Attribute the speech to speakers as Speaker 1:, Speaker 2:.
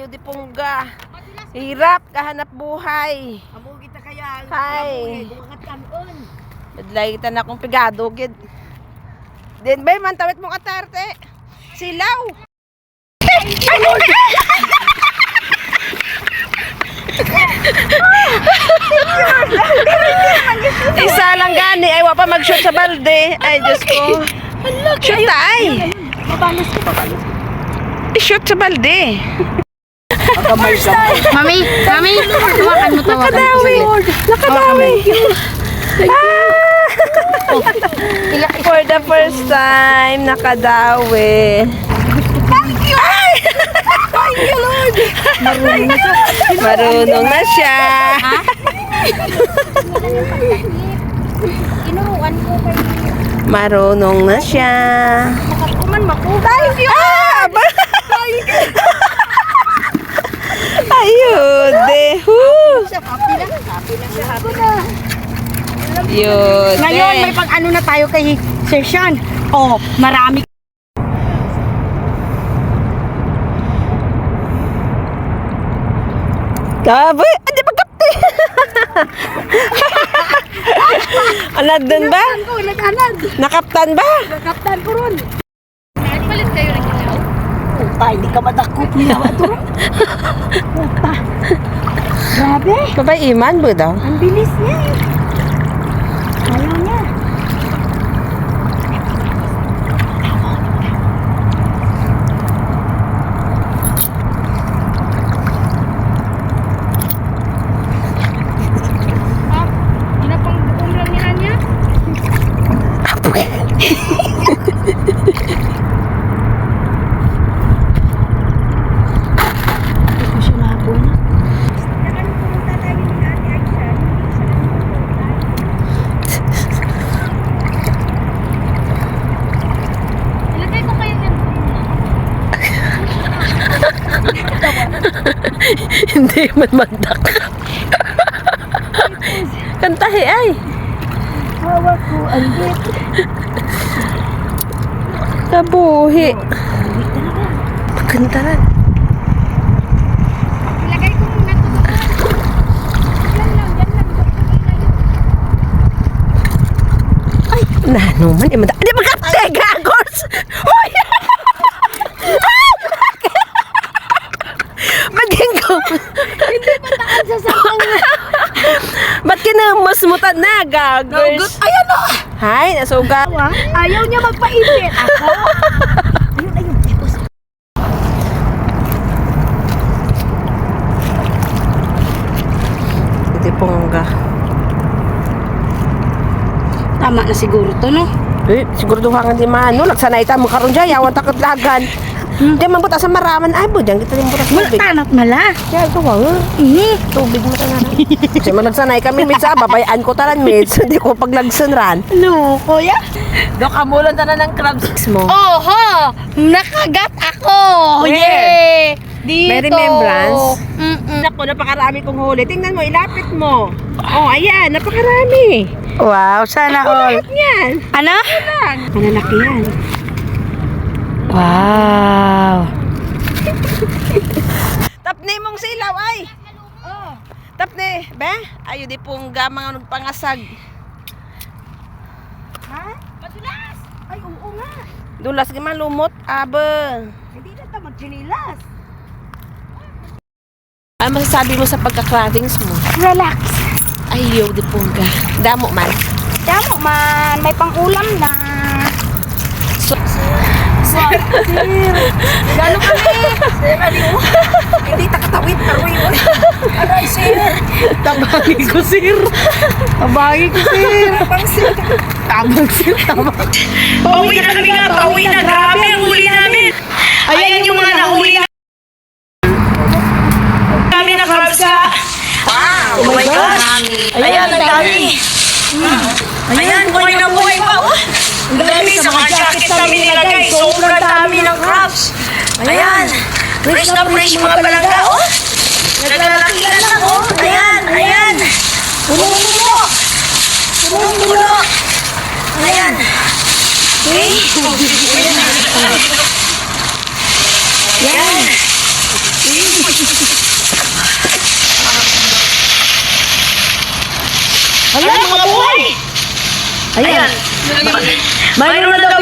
Speaker 1: Ayo di pungga. Hirap kahanap buhay.
Speaker 2: Amo kita kaya.
Speaker 1: Hay.
Speaker 2: Dumakat kanon.
Speaker 1: Badlay kita na akong pigado gid. Din bay man tawit mong atarte. Silaw. Isa lang gani ay wa pa mag-shoot sa balde. Ay Diyos ko. Shoot ay.
Speaker 2: Mabalas ko, mabalas.
Speaker 1: I-shoot sa balde.
Speaker 3: Mami, hawakan mo to.
Speaker 1: Nakadawi. Nakadawi. For the first time, nakadawi. Thank you! Thank you, Lord! Marunong na siya.
Speaker 3: Inuwan ko kayo.
Speaker 1: Marunong na siya.
Speaker 3: Nakakuman maku.
Speaker 1: Thank you! Ayun, dehu.
Speaker 3: Happy lang siya, happy na.
Speaker 1: Yun,
Speaker 3: Ngayon, may pag-ano na tayo kay Sir Sean. Oh, marami.
Speaker 1: Gabi, hindi magkapte. Anad dun ba?
Speaker 3: Ko, nag-anad.
Speaker 1: Nakaptan ba?
Speaker 3: Kaptan ko ron. Palit kayo ng ilaw? Puta, hindi ka madakot niya. Puta. Grabe.
Speaker 1: Babay iman ba daw?
Speaker 3: Ang bilis niya eh. Ayaw niya. Ginapang buong lang niya? Hindi ko siya mahabol. Ilagay ko kayo yan.
Speaker 1: Hindi man magdak. Kantahi ay.
Speaker 3: Hawak ko, andit.
Speaker 1: Kabuhi. Pagantaran.
Speaker 3: Ilagay ko muna ito. Yan lang.
Speaker 1: Ay, nanuman. Hindi magkapte, gagos. Hoy! Maging ko.
Speaker 3: Hindi pataan sa sakang.
Speaker 1: Ba't kinamusmutan na, gagos?
Speaker 3: Ayan o.
Speaker 1: Hay, nasuga.
Speaker 3: Ayaw niya magpainit. Ako. Ayun.
Speaker 1: Hindi pongga.
Speaker 3: Tama na siguro to, no?
Speaker 1: Eh, siguro duhangan di mano. Nagsanay ta mo karon dyan. Yawan takot lagan. Di man buta sa maraman. Ay, budyan kita yung buta sa tubig.
Speaker 3: Tanat mala.
Speaker 1: Kaya ito ba? Tubig mo na. Kasi man nagsanay kami, mitsa. Babayaan ko taran, mitsa. Hindi ko paglagsan ran.
Speaker 3: No, kuya.
Speaker 1: Dok, amulan ta na ng crabs mo.
Speaker 3: Oho! Nakagat ako!
Speaker 1: Where?
Speaker 3: Yay! Dito.
Speaker 1: May remembrance?
Speaker 3: Mm-mm.
Speaker 1: Naku, napakarami kong huli. Tingnan mo, ilapit mo. Oh, ayan, napakarami.
Speaker 3: Wow, sana all.
Speaker 1: Lahat yan.
Speaker 3: Ano?
Speaker 1: Lang. Malalaki yan.
Speaker 3: Wow!
Speaker 1: Tapne mong silaw, ay. Oh. Tapne, be? Ayo di pong mga nagpangasag.
Speaker 3: Ha? Madulas! Ay, oo nga.
Speaker 1: Dulas ka man lumot, abe.
Speaker 3: Hindi na ito mag-chinilas.
Speaker 1: Ano masasabi mo sa pagka-cravings mo?
Speaker 3: Relax.
Speaker 1: Ayaw di pong damo man.
Speaker 3: Damo man, may pang-ulam na. Gano'n kami? Sir, ano? Hindi takatawid, pero yun. Aray, sir.
Speaker 1: Tabangin ko, sir.
Speaker 3: Tabagi ko, sir.
Speaker 1: Tabang, sir.
Speaker 4: Pauwi na kami nga, pauwi na. Grabe ang huli namin. Ayan yung mga nahuli namin na crabs ka. Wow, oh my God. Ayan, ang dami. Ayan, buhay na buhay pa. Oh. Ang dami, sa mga jacket namin nilagay. Sobrang dami ng crabs. Ayan, fresh na fresh mga palangga. Oh. Naglalakihan lang. Oh. Ayan, ayan. Punong-puno. Punong-puno. Ayan. Okay. Yan. Ayan, mga buhay! Ayan. Mayroon na daw